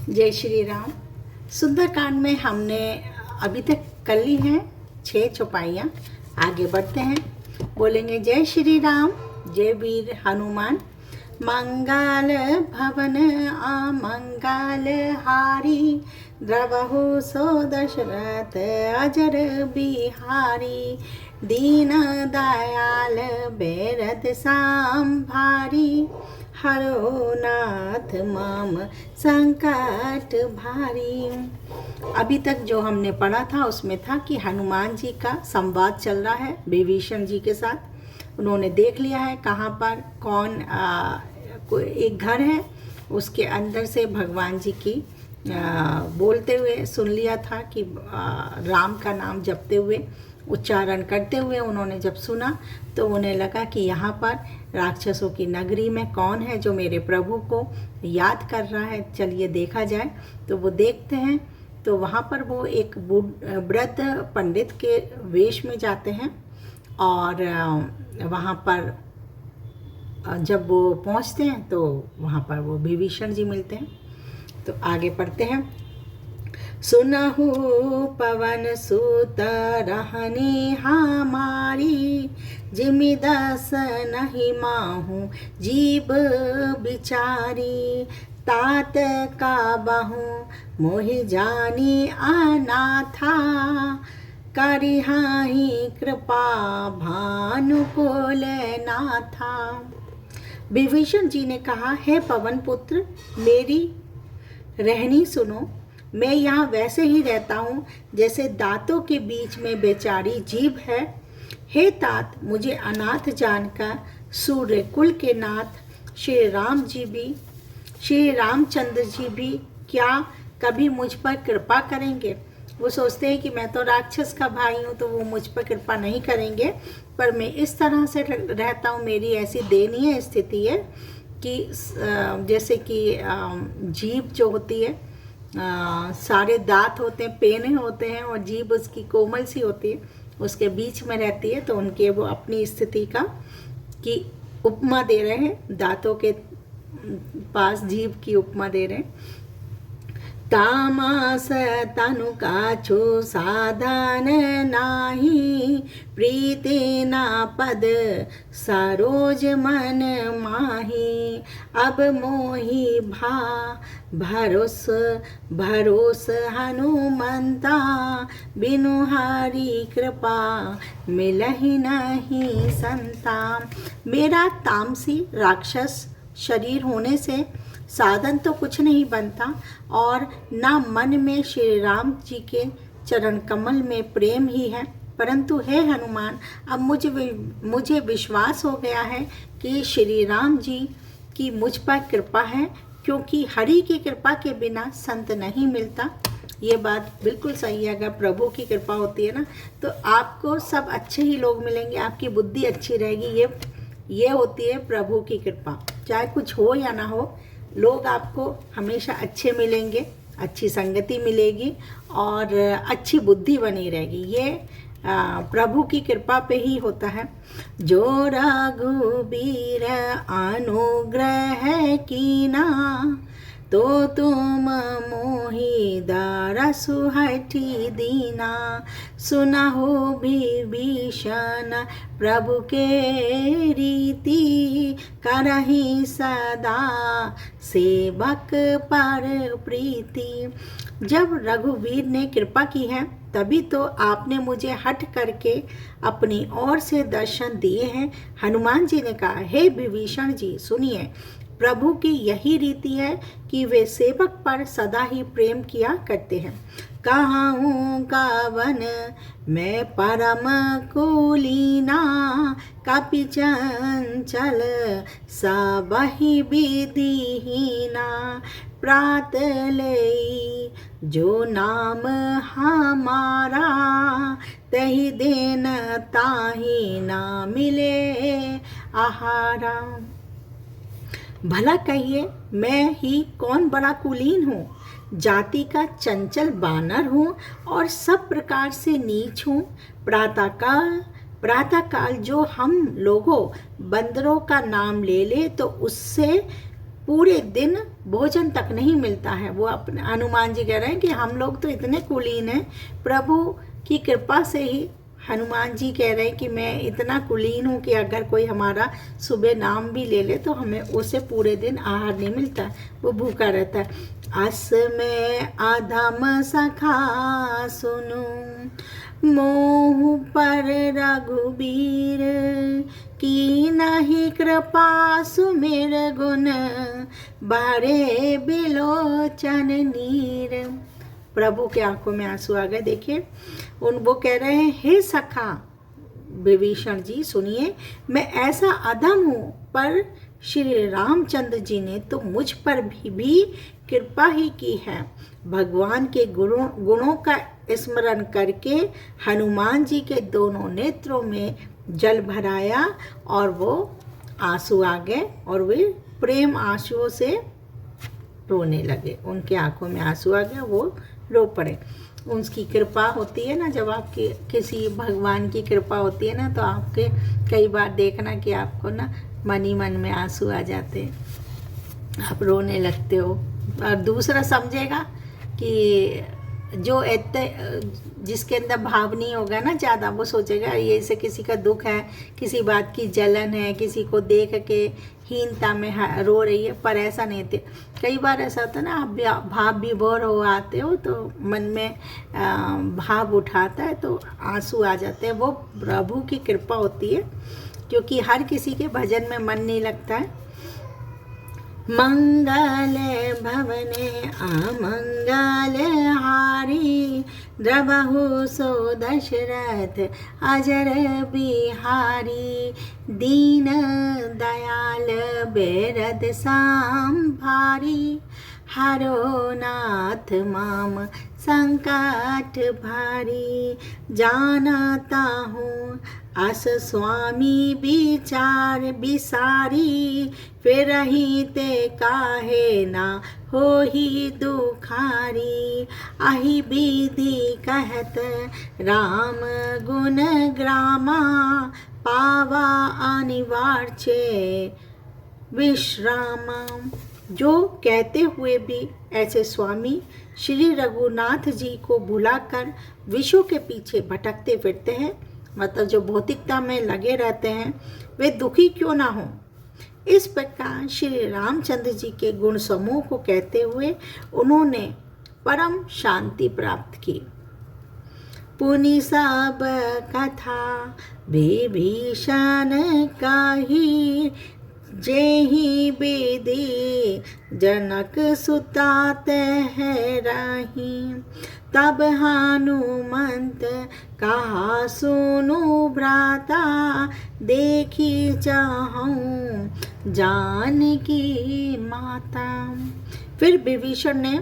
जय श्री राम। सुंदरकांड में हमने अभी तक कर ली हैं 6 चौपाइयाँ। आगे बढ़ते हैं, बोलेंगे जय श्री राम, जय वीर हनुमान। मंगल भवन अमंगल हारी, द्रवहु सो दशरथ अजर बिहारी। दीन दयाल बेरद सांभारी, हरो नाथ मम संकट भारी। अभी तक जो हमने पढ़ा था उसमें था कि हनुमान जी का संवाद चल रहा है विभीषण जी के साथ। उन्होंने देख लिया है कहाँ पर कौन कोई एक घर है, उसके अंदर से भगवान जी की बोलते हुए सुन लिया था कि राम का नाम जपते हुए उच्चारण करते हुए उन्होंने जब सुना तो उन्हें लगा कि यहाँ पर राक्षसों की नगरी में कौन है जो मेरे प्रभु को याद कर रहा है, चलिए देखा जाए। तो वो देखते हैं तो वहाँ पर वो एक वृद्ध पंडित के वेश में जाते हैं और वहाँ पर जब वो पहुँचते हैं तो वहाँ पर वो विभीषण जी मिलते हैं। तो आगे पढ़ते हैं। सुनहु पवन सुत रहनी हमारी, जिमि दस नहीं माहू जीव बिचारी। तात का बहु मोहि जानी अनाथा, करिहाहि कृपा भानुकुल नाथा। विभीषण जी ने कहा, हे पवन पुत्र, मेरी रहनी सुनो। मैं यहाँ वैसे ही रहता हूँ जैसे दांतों के बीच में बेचारी जीभ है। हे तात, मुझे अनाथ जानकर सूर्य कुल के नाथ श्री रामचंद्र जी भी क्या कभी मुझ पर कृपा करेंगे? वो सोचते हैं कि मैं तो राक्षस का भाई हूँ तो वो मुझ पर कृपा नहीं करेंगे, पर मैं इस तरह से रहता हूँ, मेरी ऐसी दयनीय स्थिति है कि जैसे कि जीभ जो होती है, सारे दांत होते हैं, पेने होते हैं और जीभ उसकी कोमल सी होती है, उसके बीच में रहती है। तो उनके वो अपनी स्थिति का की उपमा दे रहे हैं, दांतों के पास जीभ की उपमा दे रहे हैं। तामास तनु काछु साधन नाही, प्रीति ना पद सरोज मन माही। अब मोहि भरोस हनुमंता, बिनु हरि कृपा मिलहि नहीं संता। मेरा तामसी राक्षस शरीर होने से साधन तो कुछ नहीं बनता और ना मन में श्री राम जी के चरण कमल में प्रेम ही है, परंतु हे हनुमान, अब मुझे विश्वास हो गया है कि श्री राम जी की मुझ पर कृपा है, क्योंकि हरि की कृपा के बिना संत नहीं मिलता। ये बात बिल्कुल सही है। अगर प्रभु की कृपा होती है ना तो आपको सब अच्छे ही लोग मिलेंगे, आपकी बुद्धि अच्छी रहेगी। ये होती है प्रभु की कृपा। चाहे कुछ हो या ना हो, लोग आपको हमेशा अच्छे मिलेंगे, अच्छी संगति मिलेगी और अच्छी बुद्धि बनी रहेगी। ये प्रभु की कृपा पे ही होता है। जो रघुबीर अनुग्रह कीना, तो तुम मोहि दारसु हठी दीना। सुनहु विभीषण प्रभु के रीति, करहि सदा सेवक पर प्रीति। जब रघुवीर ने कृपा की है तभी तो आपने मुझे हट करके अपनी ओर से दर्शन दिए हैं। हनुमान जी ने कहा, हे विभीषण जी सुनिए, प्रभु की यही रीति है कि वे सेवक पर सदा ही प्रेम किया करते हैं। कहूँ कवन मैं परम कुलीना, कपि चंचल सबहि विधिहीना। प्रात लई जो नाम हमारा, तहि दिन ताहि ना मिले आहारा। भला कहिए, मैं ही कौन बड़ा कुलीन हूँ? जाति का चंचल बानर हूँ और सब प्रकार से नीच हूँ। प्रातःकाल जो हम लोगों बंदरों का नाम ले ले तो उससे पूरे दिन भोजन तक नहीं मिलता है। वो अपने हनुमान जी कह रहे हैं कि हम लोग तो इतने कुलीन हैं, प्रभु की कृपा से ही हनुमान जी कह रहे हैं कि मैं इतना कुलीन हूँ कि अगर कोई हमारा सुबह नाम भी ले ले तो हमें उसे पूरे दिन आहार नहीं मिलता, वो भूखा रहता है। अस में अधम सखा सुनु मोह पर रघुबीर, की नहीं कृपा सुमिर गुण, बारे बिलोचन नीर। प्रभु के आंखों में आंसू आ गए। देखिए वो कह रहे हैं, हे सखा विभीषण जी सुनिए, मैं ऐसा अधम हूँ, पर श्री रामचंद्र जी ने तो मुझ पर भी कृपा ही की है। भगवान के गुणों का स्मरण करके हनुमान जी के दोनों नेत्रों में जल भराया और वो आंसू आ गए और वे प्रेम आंसुओं से रोने लगे। उनके आंखों में आंसू आ गया, वो रो पड़े। उसकी कृपा होती है ना, जब आपकी किसी भगवान की कृपा होती है ना, तो आपके कई बार देखना कि आपको ना मन ही मन में आंसू आ जाते हैं, आप रोने लगते हो। और दूसरा समझेगा कि जो जिसके अंदर भाव नहीं होगा ना ज़्यादा, वो सोचेगा ये से किसी का दुख है, किसी बात की जलन है, किसी को देख के हीनता में रो रही है, पर ऐसा नहीं थे। कई बार ऐसा होता है ना, आप भाव विभोर हो आते हो तो मन में भाव उठाता है तो आंसू आ जाते हैं। वो प्रभु की कृपा होती है, क्योंकि हर किसी के भजन में मन नहीं लगता है। मंगल भवने अमंगल हारी, द्रवहु सो दशरथ अजर बिहारी, दीन दयाल बेरद सांभारी, हरो नाथ माम संकट भारी, जानता हूँ अस स्वामी विचार बिसारी, फिर ही ते काहे ना हो ही दुखारी, आही विधि कहत राम गुण ग्रामा, पावा अनिवार्य विश्रामा। जो कहते हुए भी ऐसे स्वामी श्री रघुनाथ जी को भुलाकर विश्व के पीछे भटकते फिरते हैं, मतलब जो भौतिकता में लगे रहते हैं, वे दुखी क्यों ना हो। इस प्रकार श्री रामचंद्र जी के गुण समूह को कहते हुए उन्होंने परम शांति प्राप्त की। पुनि सब कथा विभीषण काही, जेहि विधि जनक सुता तहराही, तब हनुमंत कहा सुनु भ्राता, देखी चाहूं जानकी माता। फिर विभीषण ने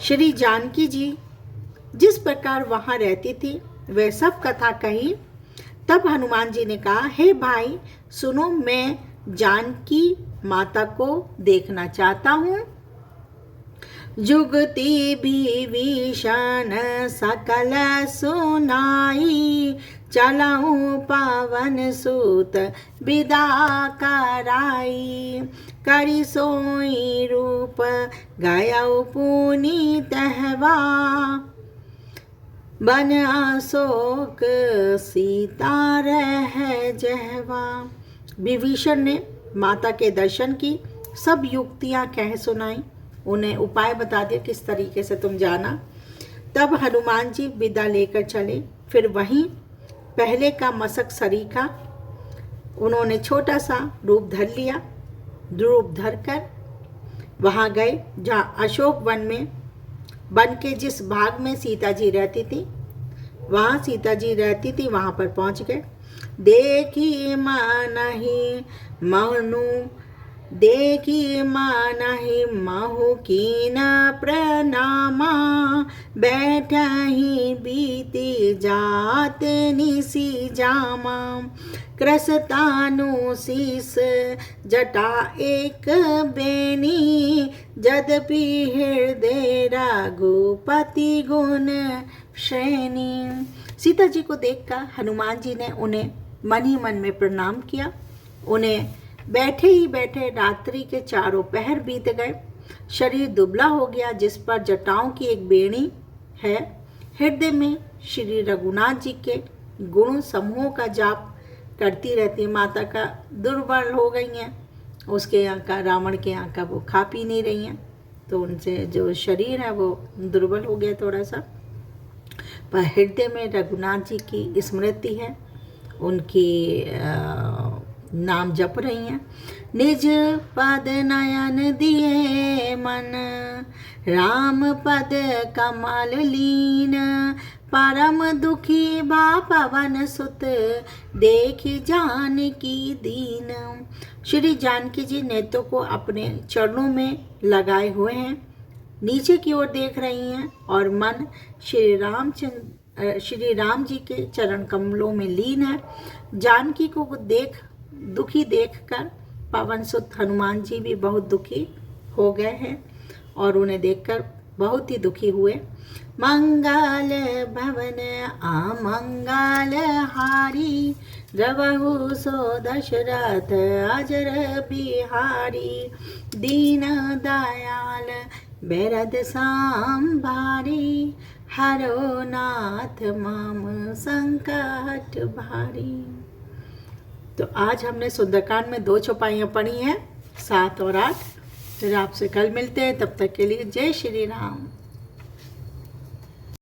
श्री जानकी जी जिस प्रकार वहाँ रहती थी वह सब कथा कही। तब हनुमान जी ने कहा, हे भाई सुनो, मैं जानकी माता को देखना चाहता हूँ। जुगति विभीषण सकल सुनाई, चलऊँ पवन सुत विदा कराई, करि सोई रूप गयऊ पुनि तहवा, बन अशोक सीता रह जहवा। विभीषण ने माता के दर्शन की सब युक्तियां कह सुनाई, उन्हें उपाय बता दिया किस तरीके से तुम जाना। तब हनुमान जी विदा लेकर चले। फिर वहीं पहले का मसक सरीखा उन्होंने छोटा सा रूप धर लिया। रूप धर कर वहाँ गए जहाँ अशोक वन में वन के जिस भाग में सीता जी रहती थी, वहाँ सीता जी रहती थी, वहाँ पर पहुँच गए। देखी मानहि मनु, देखी मानहि महु कीन प्रणामा, बैठहि बीती जात निसी जामा, कृसतानु शीस जटा एक बेनी, जदपि हृदय रघुपति गुण श्रेणी। सीता जी को देखकर हनुमान जी ने उन्हें मन ही मन में प्रणाम किया, उन्हें बैठे ही बैठे रात्रि के चारों पहर बीत गए। शरीर दुबला हो गया, जिस पर जटाओं की एक बेणी है। हृदय में श्री रघुनाथ जी के गुण समूहों का जाप करती रहती है। माता का दुर्बल हो गई हैं, उसके यहाँ का, रावण के यहाँ का वो खा पी नहीं रही हैं, तो उनसे जो शरीर है वो दुर्बल हो गया थोड़ा सा। पर हृदय में रघुनाथ जी की स्मृति है, उनकी नाम जप रही हैं। निज पद नयन दिए मन, राम पद कमल लीन, परम दुखी बा पवन सुत, देख जानकी दीन। श्री जानकी जी नेत्रों को अपने चरणों में लगाए हुए हैं, नीचे की ओर देख रही हैं और मन श्री राम जी के चरण कमलों में लीन है। जानकी को दुखी देखकर पवन सुत हनुमान जी भी बहुत दुखी हो गए हैं और उन्हें देखकर बहुत ही दुखी हुए। मंगल भवन आमंगल हारी, द्रवहु सो दशरथ अजर बिहारी, दीन दयाल बेरद सांभारी, हरो नाथ माम संकट भारी। तो आज हमने सुंदरकांड में 2 चौपाइयाँ पढ़ी हैं, 7 और 8। फिर आपसे कल मिलते हैं, तब तक के लिए जय श्री राम।